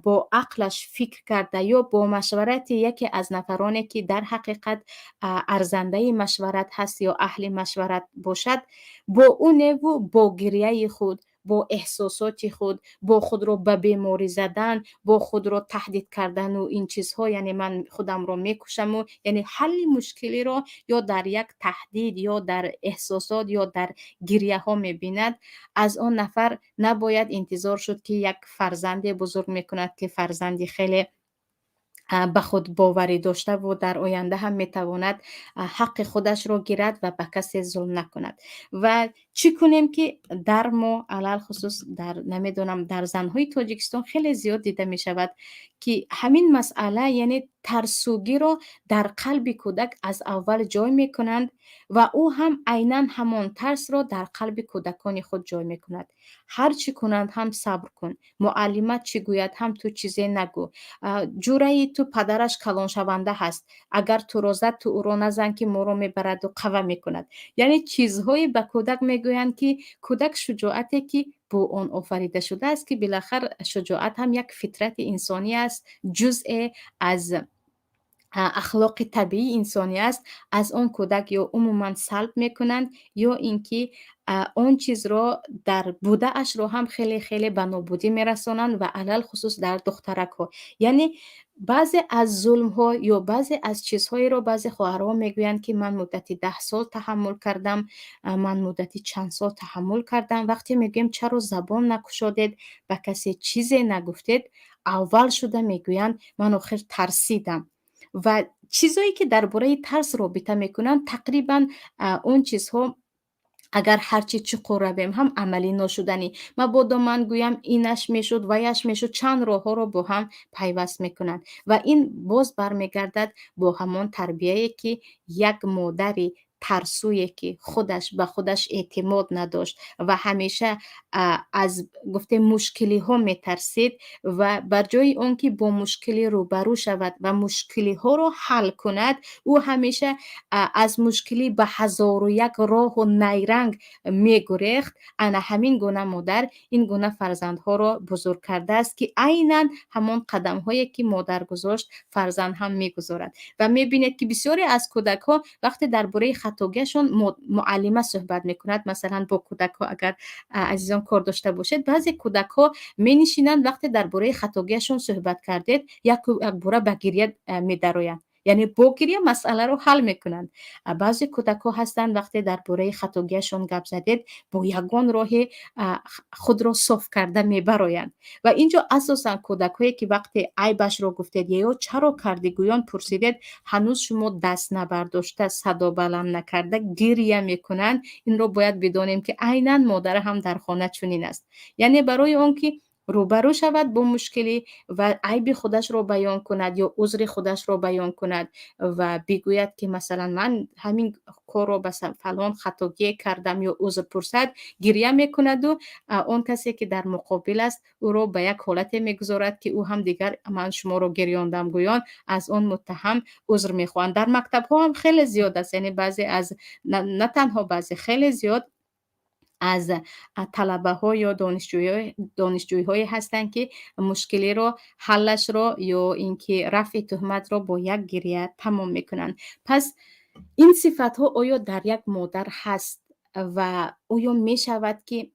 با عقلش فکر کرده یا با مشورت یکی از نفرانی که در حقیقت ارزنده مشورت هست یا اهل مشورت باشد، با اون و با گریه خود، با احساسات خود، با خود رو به بیماری زدن، با خود رو تهدید کردن و این چیزها، یعنی من خودم رو میکشم و یعنی حل مشکلی رو یا در یک تهدید یا در احساسات یا در گریه ها میبیند، از آن نفر نباید انتظار شد که یک فرزند بزرگ میکند که فرزندی خیلی به خود باوری داشته و در آینده هم میتواند حق خودش رو گیرد و به کسی ظلم نکند. و چی کنیم که در ما علل خصوص در نمیدونم در زنهای تاجیکستان خیلی زیاد دیده می شود که همین مسئله یعنی ترسوگی رو در قلب کودک از اول جای می کنند و او هم عیناً همان ترس رو در قلب کودکان خود جای می کند. هر چی کنند هم صبر کن، معلمت چی گوید هم تو چیزی نگو، جوره تو پدرش کلان شونده هست، اگر تو رو زد تو او رو نزن که ما رو میبرد و قوه میکند. یعنی چیزهایی به کودک میگویند که کودک شجاعتی که با آن آفریده شده است که بالاخره شجاعت هم یک فطرت انسانی است، جزء از اخلاق طبیعی انسانی است، از آن کودک یا عموما سلب میکنند یا اینکه اون چیز را در بوده اش رو هم خیلی خیلی به نابودی میرسانند و علل خصوص در دخترک ها. یعنی بعضی از ظلم ها یا بعضی از چیزهایی را بعضی خواهرها میگویند که من مدتی 10 سال تحمل کردم، من مدتی چند سال تحمل کردم. وقتی میگیم چرا زبان نگشادید، به کسی چیزی نگفتید، اول شده میگویند من آخر ترسیدم. و چیزایی که درباره ترس رابطه میکنن تقریبا اون چیزها اگر هرچی چی قربیم هم عملی نشدنی، مبادا من گویم اینش میشد ویش میشد، چند راه ها رو با هم پیوست میکنن و این باز برمیگردد با همان تربیه‌ای که یک مادری ترسویی که خودش به خودش اعتماد نداشت و همیشه از گفته مشکلی ها میترسید و بر جای اون که با مشکلی روبرو شود و مشکلی ها رو حل کند، او همیشه از مشکلی به 1001 راه و نیرنگ میگریخت. انا همین گونه مادر این گونه فرزندها را بزرگ کرده است که عیناً همان قدم هایی که مادر گذاشت فرزند هم میگذارد. و میبینید که بسیاری از کودک ها وقتی درباره خطاگیشون معلمه صحبت میکند، مثلا با کودک ها اگر عزیزان کار داشته باشید، بعضی کودک ها می نشینند وقتی درباره خطاگیشون صحبت کردید یک باره به گریه میدرویند، یعنی با گریه مسئله رو حل میکنند. بعضی کودک ها هستند وقتی درباره خطاگیشون گپ زدید با یگان راه خود را صاف کرده میبرایند. و اینجا اساسا کودک هایی که وقتی عیبش رو گفتید یا چرا کردی گویان پرسیدید، هنوز شما دست نبرداشته صدا بلند نکرده گریه میکنند، این رو باید بدانیم که عیناً مادر هم در خانه چنین است. یعنی برای اون که روبرو شود با مشکلی و عیب خودش رو بیان کند یا عذر خودش رو بیان کند و بگوید که مثلا من همین کار رو بس فلان خطاگی کردم یا عذر پرسد، گریه میکند و اون کسی که در مقابل است او رو به یک حالت میگذارد که او هم دیگر من شما رو گریاندم گویان از اون متهم عذر میخواهند. در مکتب ها هم خیلی زیاد است، یعنی بعضی از نه تنها بعضی، خیلی زیاد از طلبه ها یا دانشجوی های هستند که مشکلی رو حلش رو یا اینکه رفع تهمت رو با یک گریه تمام میکنند. پس این صفت ها آیا در یک مادر هست و آیا می شود که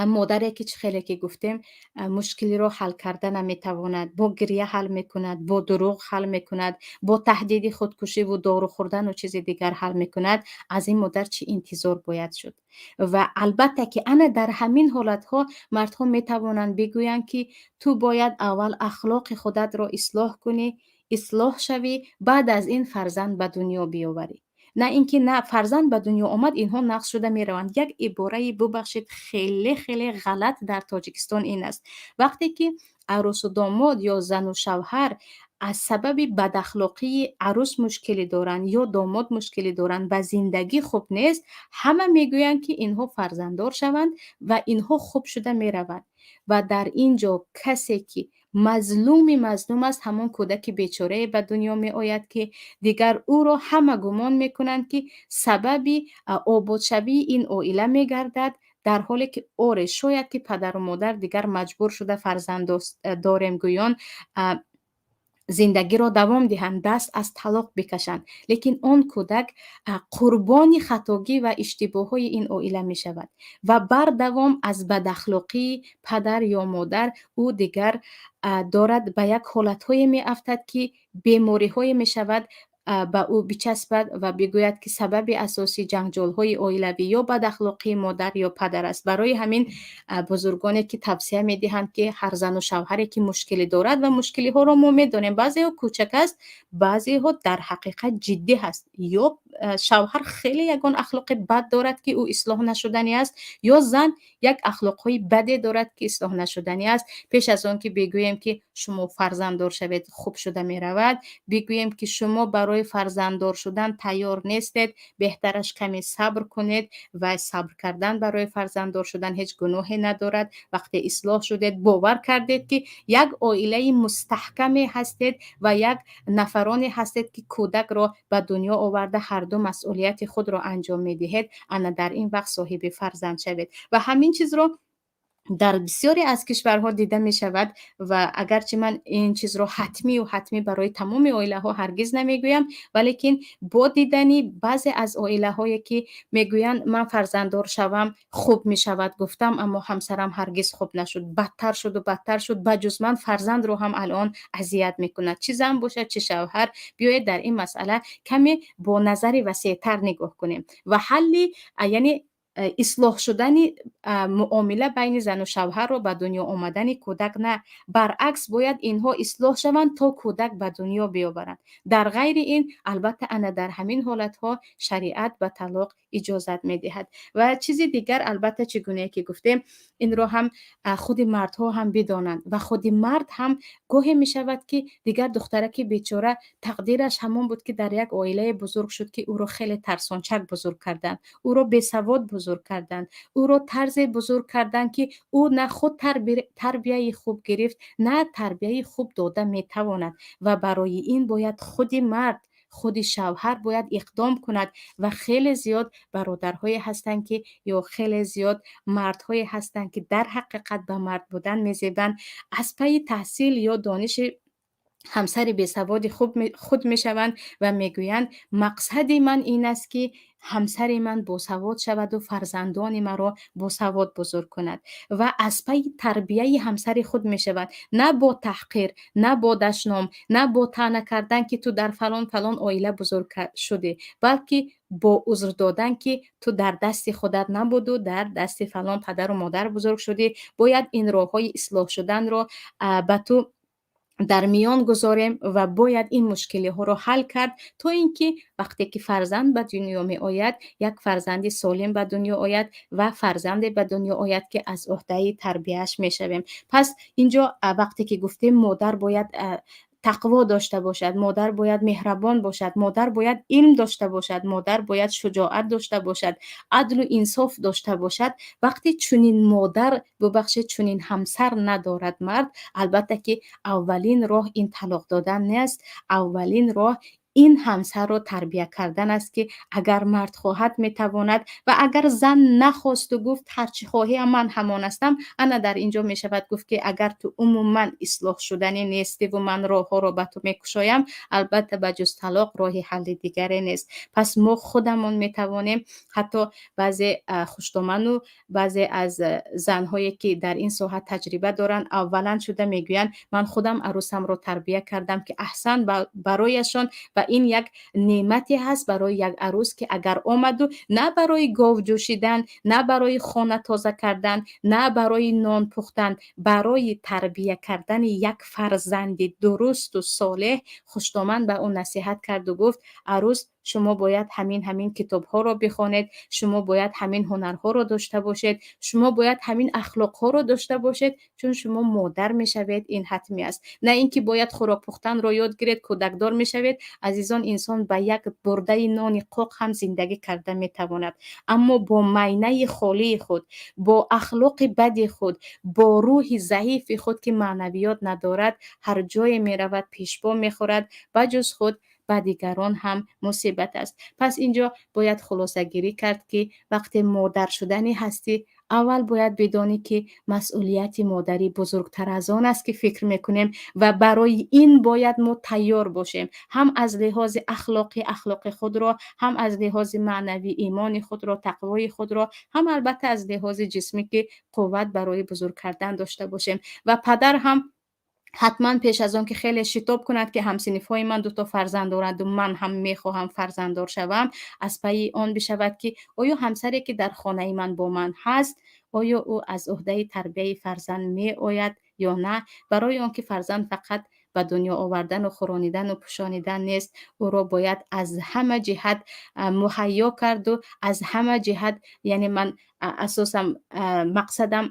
مادری که خیلی که گفتیم مشکلی رو حل کرده نمیتواند، با گریه حل میکند، با دروغ حل میکند، با تهدید خودکشی و دارو خوردن و چیز دیگر حل میکند، از این مادر چی انتظار باید شد؟ و البته که انا در همین حالت ها مردها میتوانند بگویند که تو باید اول اخلاق خودت رو اصلاح کنی، اصلاح شوی، بعد از این فرزند به دنیا بیاوری. نه اینکه نه فرزند به دنیا آمد اینها نقص شده می روند. یک عباره ببخشید خیلی خیلی غلط در تاجیکستان این است: وقتی که عروس و داماد یا زن و شوهر از سبب بد اخلاقی عروس مشکلی دارند یا داماد مشکلی دارند و زندگی خوب نیست، همه میگویند که اینها فرزنددار شوند و اینها خوب شده می روند. و در اینجا کسی که مظلوم است همون کودک بیچاره به دنیا می آید که دیگر او را همه گمان میکنند که سببی آباد شوی این عائله میگردد، در حالی که اوره شاید که پدر و مادر دیگر مجبور شده فرزند داریم گویان زندگی را دوام دهند، دست از طلاق بکشند، لیکن آن کودک قربانی خطاگی و اشتباه های این عائله می شود و بر دوام از بد اخلاقی پدر یا مادر او دیگر دارد به یک حالت های می افتد که بیماری های می شود به او بچسبد و بگوید که سبب اساسی جنجال های عائلوی یا بد اخلاقی مادر یا پدر است. برای همین بزرگانی که توصیه می دهند که هر زن و شوهری که مشکلی دارد و مشکلی ها را ما می دانیم، بعضی ها کوچک است، بعضی ها در حقیقت جدی هست، یا شوهر خیلی یگان اخلاق بد دارد که او اصلاح نشدنی است، یا زن یک اخلاق های بدی دارد که اصلاح نشدنی است. پیش از آن که بگوییم که شما فرزنددار شوید خوب شده می رود، بگوییم که شما برای فرزنددار شدن تیار نیستید، بهترش کمی صبر کنید و صبر کردن برای فرزنددار شدن هیچ گناهی ندارد. وقتی اصلاح شدید باور کردید که یک عائله مستحکمی هستید و یک نفرانی هستید که کودک را به دنیا آورده هر دو مسئولیت خود را انجام میدهید، انا در این وقت صاحب فرزند شوید. و همین چیز را در بسیاری از کشورها دیده می شود و اگرچه من این چیز رو حتمی برای تمام عائله ها هرگز نمیگویم، ولیکن با دیدنی بعضی از عائله هایی که میگویند من فرزنددار شوم خوب می شود گفتم، اما همسرم هرگز خوب نشد، بدتر شد و بدتر شد، بجز من فرزند رو هم الان اذیت میکند. چه زن باشه چه شوهر، بیاید در این مسئله کمی با نظر وسیع‌تر نگاه کنیم و حلی یعنی اصلاح شدن معامله بین زن و شوهر رو به دنیا آمدن کودک نه، برعکس باید اینها اصلاح شوند تا کودک به دنیا بیاورند. در غیر این البته انا در همین حالت ها شریعت به طلاق اجازت میدهد. و چیزی دیگر البته چگونه که گفتیم این رو هم خود مردها هم بدانند و خود مرد هم گاهی می شود که دیگر دخترک بیچاره تقدیرش همون بود که در یک عائله بزرگ شد که او رو خیلی ترسانچک بزرگ کردند، او رو بیسواد بزرگ کردند، او رو طرز بزرگ کردند که او نه خود تربیه خوب گرفت نه تربیه خوب داده میتواند و برای این باید خود مرد خود شوهر باید اقدام کند. و خیلی زیاد برادرهای هستند که یا خیلی زیاد مردهای هستند که در حقیقت به مرد بودن میزیبند، از پی تحصیل یا دانش همسر بیسواد خود میشوند و میگویند مقصد من این است که همسر من باسواد شود و فرزندان مرا باسواد بزرگ کند و از پی تربیه همسر خود میشوند، نه با تحقیر، نه با دشنام، نه با طعنه کردن که تو در فلان عائله بزرگ شده، بلکه با عذر دادن که تو در دست خودت نبود و در دست فلان پدر و مادر بزرگ شده. باید این راههای اصلاح شدن را به تو در میان گذاریم و باید این مشکلی ها رو حل کرد تا اینکه وقتی که فرزند به دنیا می آید، یک فرزند سالم به دنیا آید و فرزند به دنیا آید که از عهده تربیتش می شویم. پس اینجا وقتی که گفتیم مادر باید تقوا داشته باشد، مادر باید مهربان باشد، مادر باید علم داشته باشد، مادر باید شجاعت داشته باشد، عدل و انصاف داشته باشد. وقتی چنین مادر ببخشید چنین همسر ندارد مرد، البته که اولین راه این طلاق دادن نیست، اولین راه این همسر را تربیت کردن است که اگر مرد خواهد میتواند و اگر زن نخواست و گفت هرچی خواهی من همان هستم، انا در اینجا می شود گفت که اگر تو عموما اصلاح شدنی نیستی و من راه ها را به تو میکشایم، البته بجز طلاق راه حل دیگری نیست. پس ما خودمون میتوانیم، حتی بعضی خوشتومن و بعضی از زنهایی که در این ساحت تجربه دارن، اولا شده میگویند من خودم عروسم را تربیت کردم که احسن برایشان و این یک نعمتی هست برای یک عروس که اگر آمد و نه برای گاو جوشیدن، نه برای خانه تازه کردن، نه برای نان پختن، برای تربیت کردن یک فرزند درست و صالح، خوشتومن به اون نصیحت کرد و گفت عروس شما باید همین کتاب ها رو بخونید، شما باید همین هنرها رو داشته باشید، شما باید همین اخلاق ها رو داشته باشید، چون شما مادر میشوید، این حتمی است. نه اینکه باید خوراک پختن رو یاد گیرید کودکدار میشوید. عزیزان، انسان با یک برده نان قاق هم زندگی کرده میتواند، اما با معینه خالی خود، با اخلاق بد خود، با روح ضعیف خود که معنویات ندارد، هر جای میرود پیشپا میخورد، بجز خود و دیگران هم مصیبت است. پس اینجا باید خلاصه گیری کرد که وقتی مادر شدنی هستی، اول باید بدانی که مسئولیت مادری بزرگتر از آن است که فکر میکنیم و برای این باید ما تیار باشیم، هم از لحاظ اخلاق خود را، هم از لحاظ معنوی ایمان خود را، تقوای خود را، هم البته از لحاظ جسمی که قوت برای بزرگ کردن داشته باشیم. و پدر هم حتما پیش از آن که خیلی شتاب کند که همسنفای من 2 فرزند دارند و من هم میخواهم فرزنددار شوم، از پی آن بشود که آیا همسری که در خانه من با من هست، آیا او از عهده تربیت فرزند می آید یا نه. برای آن که فرزند فقط به دنیا آوردن و خورانیدن و پوشانیدن نیست، او را باید از همه جهت مهیا کرد و از همه جهت، یعنی من اساسا مقصدم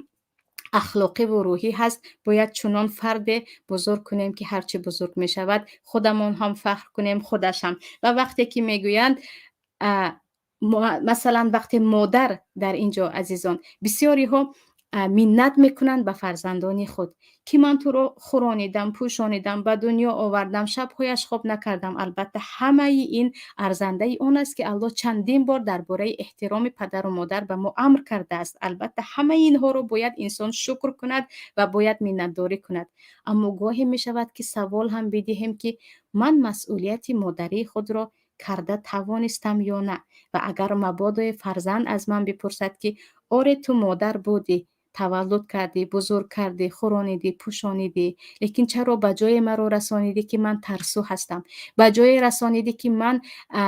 اخلاقی و روحی هست، باید چنان فرد بزرگ کنیم که هرچی بزرگ می شود خودمون هم فخر کنیم، خودش هم. و وقتی که میگویند مثلا وقتی مادر در اینجا عزیزان، بسیاری ها منت میکنند به فرزندان خود که من تو رو خورانیدم، پوشانیدم، به دنیا آوردم، شبهایش خواب نکردم. البته همه این ارزنده اون است که الله چندین بار درباره احترام پدر و مادر به ما امر کرده است. البته همه اینها رو باید انسان شکر کند و باید منتداری کند. اما گاهی می شود که سوال هم بدهیم که من مسئولیت مادری خود را کرده توانستم یا نه. و اگر مبادا فرزند از من بپرسد که آره تو مادر بودی، تولد کردی، بزرگ کردی، خورانیدی، پوشانیدی، لیکن چرا به جای مرا رسانیدی که من ترسو هستم، به جای رسانیدی که من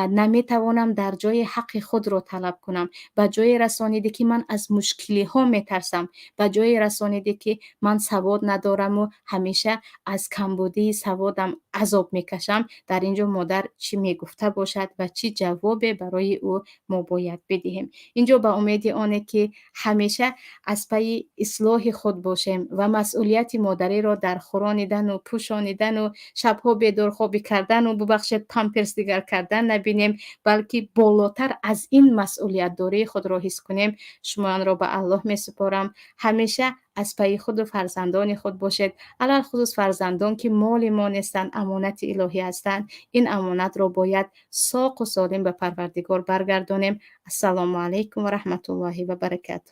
نمیتوانم در جای حق خود را طلب کنم، به جای رسانیدی که من از مشکلی ها میترسم، به جای رسانیدی که من سواد ندارم و همیشه از کمبودی سوادم عذاب میکشم. در اینجا مادر چی میگفته باشد و چی جواب برای او ما باید بدهیم. اینجا به امید آنه که همیشه از پی اصلاح خود باشیم و مسئولیت مادری را در خورانیدن و پوشانیدن و شبها بیدارخوابی کردن و ببخشید پامپرس دیگر کردن نبینیم، بلکه بالاتر از این مسئولیت داری خود را حس کنیم. شما را به الله می سپارم، همیشه از پی خود و فرزندان خود باشید، علل خصوص فرزندان که مال ما نیستند، امانت الهی هستند. این امانت را باید ساق و سالم به پروردگار برگردانیم. السلام علیکم و رحمت الله و برکاته.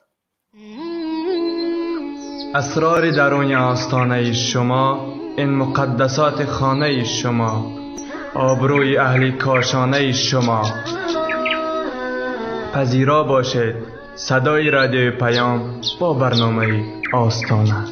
اسرار درون آستانه شما، این مقدسات خانه شما، آبروی اهل کاشانه شما. پذیرا باشید صدای رادیو پیام با برنامه آستانه.